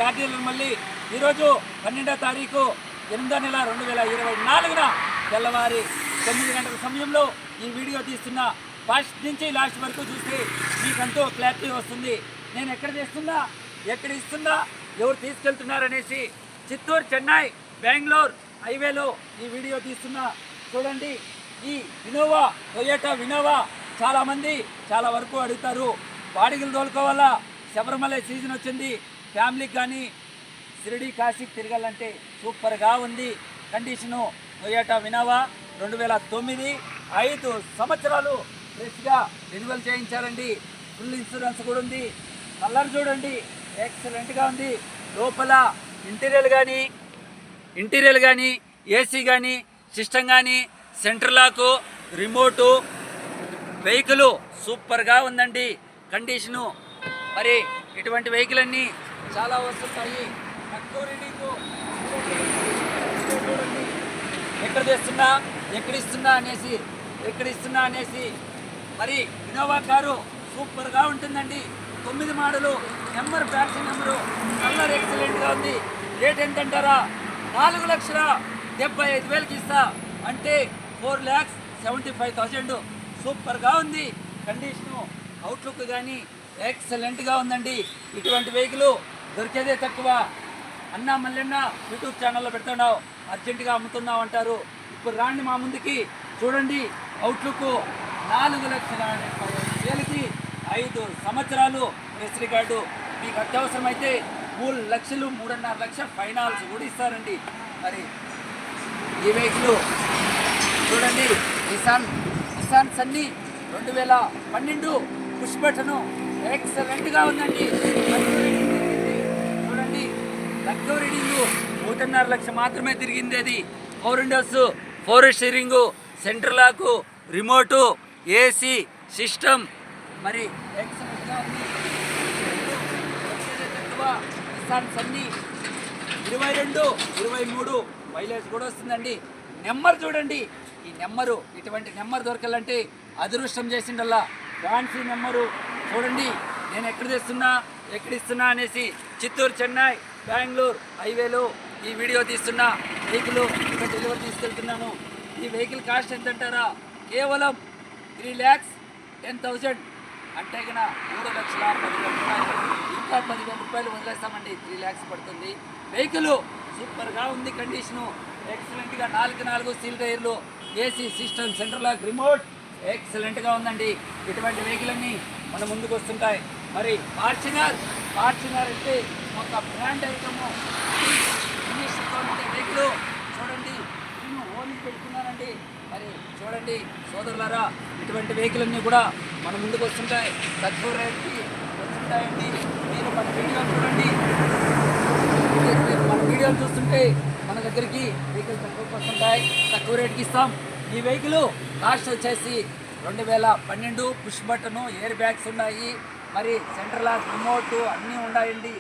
Car dealer మళ్ళీ ఈరోజు 12వ తారీఖు 8వ నెల 2024 తెల్లవారి 9 గంటల సమయంలో ఈ వీడియో తీస్తున్న. ఫస్ట్ నుంచి లాస్ట్ వరకు చూస్తే మీకంటూ క్లారిటీ వస్తుంది. నేను ఎక్కడ చేస్తున్నా, ఎక్కడ ఇస్తున్నా, ఎవరు తీసుకెళ్తున్నారనేసి. చిత్తూరు, చెన్నై, బెంగళూరు హైవేలో ఈ వీడియో తీస్తున్నా. చూడండి, ఈ వినోవా, టొయోటా వినోవా చాలామంది చాలా వరకు అడుగుతారు. బాడిగలు తోలుకోవాలా, శబరిమల సీజన్ వచ్చింది, ఫ్యామిలీకి కానీ షిరిడి కాశీకి తిరగాలంటే సూపర్గా ఉంది కండిషను. టొయోటా వినోవా 2009, 5 సంవత్సరాలు ఫ్రెష్గా రెన్యువల్ చేయించారండి. ఫుల్ ఇన్సూరెన్స్ కూడా ఉంది. కలర్ చూడండి, ఎక్సలెంట్గా ఉంది. లోపల ఇంటీరియర్ కానీ ఏసీ కానీ సిస్టమ్ కానీ సెంటర్ లాకు రిమోటు వెహికల్ సూపర్గా ఉందండి కండిషను. మరి ఇటువంటి వెహికల్ అన్నీ చాలా వస్తుంటాయి. తక్కువ రీడింగు చూడండి, ఎక్కడ తెస్తున్నా, ఎక్కడ ఇస్తున్నా అనేసి. మరి వినోవా కారు సూపర్గా ఉంటుందండి. 9 model, number faction number, colour ఎక్సలెంట్గా ఉంది. రేట్ ఎంతంటారా? 4,75,000కి ఇస్తా అంటే 4,75,000. సూపర్గా ఉంది కండిషను. అవుట్లుక్ కానీ ఎక్సలెంట్గా ఉందండి. ఇటువంటి వెహికల్ దొరికేదే తక్కువ. అన్న మల్లెన్న యూట్యూబ్ ఛానల్లో పెడుతున్నావు, అర్జెంటుగా అమ్ముతున్నావు అంటారు. ఇప్పుడు రాండి మా ముందుకి, చూడండి అవుట్లుక్. 4,75,000కి 5 సంవత్సరాలు ప్రెస్ రికార్డు. మీకు అత్యవసరమైతే 3 లక్షలు, 3.5 లక్షల ఫైనాన్స్ కూడా ఇస్తారండి. మరి ఈ వెహికల్ చూడండి, నిసాన్ సన్నీ 2012 పుష్ బటను ఎక్సలెంట్గా ఉందండి. చూడండి, తక్కువ రీడింగు 1.5 లక్ష మాత్రమే తిరిగింది. అది 4 విండోస్, 4 స్టీరింగు, సెంటర్ లాకు, రిమోటు, ఏసీ సిస్టమ్. మరి ఎక్సలెంట్గా ఉంది. నిసాన్ సన్నీ 22, 23 మైలేజ్ కూడా వస్తుందండి. నెంబర్ చూడండి, ఈ నెంబరు, ఇటువంటి నెంబర్ దొరకాలంటే అదృష్టం చేసిండల్లా. ఫ్యాన్సీ నెంబరు చూడండి. నేను ఎక్కడ ఇస్తున్నా అనేసి చిత్తూరు, చెన్నై, బెంగళూరు హైవేలో ఈ వీడియో తీస్తున్నా. వెహికల్ ఇక్కడ డెలివరీ తీసుకెళ్తున్నాను. ఈ వెహికల్ కాస్ట్ ఎంత అంటారా? కేవలం 3,10,000 అంటే కన్నా 3,10,000 రూపాయలు. ఇంకా 10,000 రూపాయలు వదిలేస్తామండి. 3 lakhs పడుతుంది. వెహికల్ సూపర్గా ఉంది కండిషను. ఎక్సలెంట్గా 4 సీల్ టైర్లు, AC system, centre lock, remote ఎక్సలెంట్గా ఉందండి. ఇటువంటి వెహికల్ అన్నీ మన ముందుకు వస్తుంటాయి. మరి ఫార్చునర్ అంటే ఒక బ్రాండ్ ఐటము. ఇంగ్లీష్తో ఉండే వెహికల్ చూడండి, నేను ఓన్లీ పెట్టుకున్నానండి. మరి చూడండి సోదరులారా, ఇటువంటి వెహికల్ అన్నీ కూడా మన ముందుకు వస్తుంటాయి. తక్కువ రేట్కి వస్తుంటాయండి. మీరు మన వీడియోలు చూడండి, మన వీడియోలు చూస్తుంటే మన దగ్గరికి వెహికల్ తక్కువకి వస్తుంటాయి, తక్కువ రేట్కి ఇస్తాం. ఈ వెహికల్ కాస్ట్ వచ్చేసి 2012 పుష్ బటను, ఎయిర్ బ్యాగ్స్ ఉన్నాయి. మరి సెంటర్ లాక్, రిమోట్ అన్నీ ఉన్నాయండి.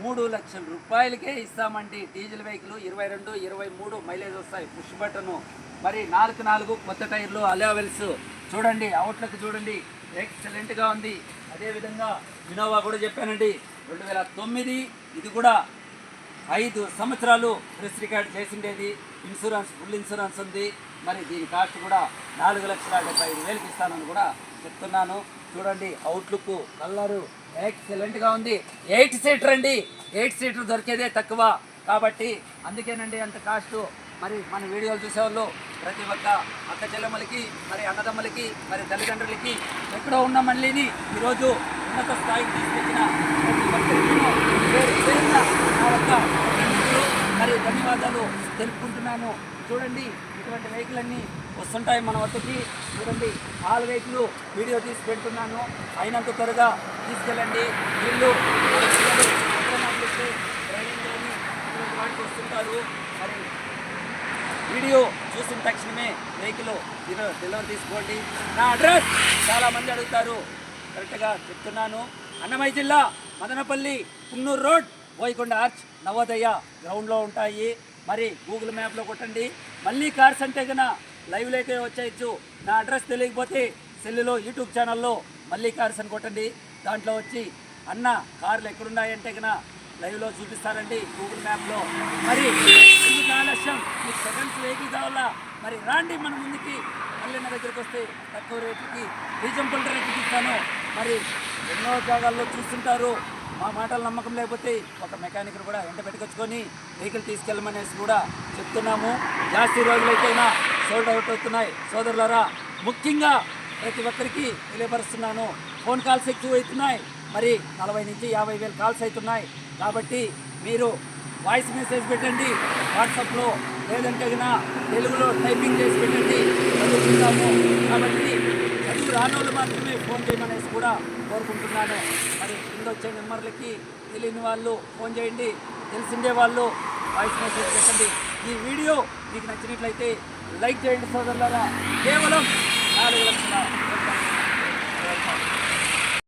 3 లక్షల రూపాయలకే ఇస్తామండి. డీజిల్ వెహికల్ 22, 23 మైలేజ్ వస్తాయి. పుష్ బటను, మరి 4 కొత్త టైర్లు, అలవెల్స్ చూడండి. అవుట్లుక్ చూడండి, ఎక్సలెంట్గా ఉంది. అదేవిధంగా వినోవా కూడా చెప్పానండి, 2009. ఇది కూడా 5 సంవత్సరాలు ప్రెస్ రికార్డ్ చేసిండేది. ఇన్సూరెన్స్, ఫుల్ ఇన్సూరెన్స్ ఉంది. మరి దీని కాస్ట్ కూడా 4,75,000కి ఇస్తానని కూడా చెప్తున్నాను. చూడండి అవుట్లుక్, కలరు ఎక్సలెంట్గా ఉంది. 8 సీటర్ అండి. 8 సీటర్ దొరికేదే తక్కువ కాబట్టి అందుకేనండి అంత కాస్టు. మరి మన వీడియోలు చూసేవాళ్ళు ప్రతి ఒక్క అక్క చెల్లెమ్మలకి, మరి అన్నదమ్మలకి, మరి తల్లిదండ్రులకి, ఎక్కడో ఉన్న మళ్ళీని ఈరోజు ఉన్నత స్థాయికి తీసుకొచ్చిన మరి ధన్యవాదాలు తెలుపుకుంటున్నాను. చూడండి, ఇటువంటి వెహికల్ అన్నీ వస్తుంటాయి మన వద్దకి. చూడండి, ఆల్ వెహికల్ వీడియో తీసి పెడుతున్నాను. అయినంత త్వరగా తీసుకెళ్ళండి. వీళ్ళు వాటికి వస్తుంటారు. మరి వీడియో చూసిన తక్షణమే వెహికల్ డెలివరీ తీసుకోండి. నా అడ్రస్ చాలామంది అడుగుతారు, కరెక్ట్గా చెప్తున్నాను. అన్నమయ్య జిల్లా మదనపల్లి, పున్నూరు రోడ్, బోయకొండ ఆర్చ్, నవోదయ గ్రౌండ్లో ఉంటాయి. మరి గూగుల్ మ్యాప్లో కొట్టండి. మళ్ళీ కార్స్ అంటే కన్నా లైవ్లోకే వచ్చేయచ్చు. నా అడ్రస్ తెలియకపోతే సెల్లులో యూట్యూబ్ ఛానల్లో మళ్ళీ కార్స్ అని కొట్టండి. దాంట్లో వచ్చి అన్న కార్లు ఎక్కడున్నాయంటే కన్నా లైవ్లో చూపిస్తారండి గూగుల్ మ్యాప్లో. మరి ఎందుకు ఆలస్యం, మీకు సెకండ్స్ వెహికల్ కావాలా, మరి రాండి మన ముందుకి. మళ్ళీ నా దగ్గరికి వస్తే తక్కువ రేట్లకి రీజనబుల్ రేట్లకి ఇస్తాను. మరి ఎన్నో జాగాల్లో చూస్తుంటారు, మా మాటలు నమ్మకం లేకపోతే ఒక మెకానిక్ను కూడా వెంట పెట్టుకొచ్చుకొని వెహికల్ తీసుకెళ్ళమనేసి కూడా చెప్తున్నాము. జాస్తి రోజులైతేనా సోల్డ్ అవుట్ అవుతున్నాయి సోదరులారా. ముఖ్యంగా ప్రతి ఒక్కరికి తెలియపరుస్తున్నాను, ఫోన్ కాల్స్ ఎక్కువ అవుతున్నాయి. మరి 40 నుంచి 50 వేల కాల్స్ అవుతున్నాయి. కాబట్టి మీరు వాయిస్ మెసేజ్ పెట్టండి వాట్సాప్లో, లేదంటే కన్నా తెలుగులో టైపింగ్ చేసి పెట్టండి, చదువుకుంటాము. కాబట్టి చదువు రానోళ్ళు మాత్రమే ఫోన్ చేయమనేసి కూడా కోరుకుంటున్నాను. మరి కింద వచ్చే నెంబర్లకి తెలియని వాళ్ళు ఫోన్ చేయండి, తెలిసిండే వాళ్ళు వాయిస్ మెసేజ్ పెట్టండి. ఈ వీడియో మీకు నచ్చినట్లయితే లైక్ చేయండి సోదరులారా. కేవలం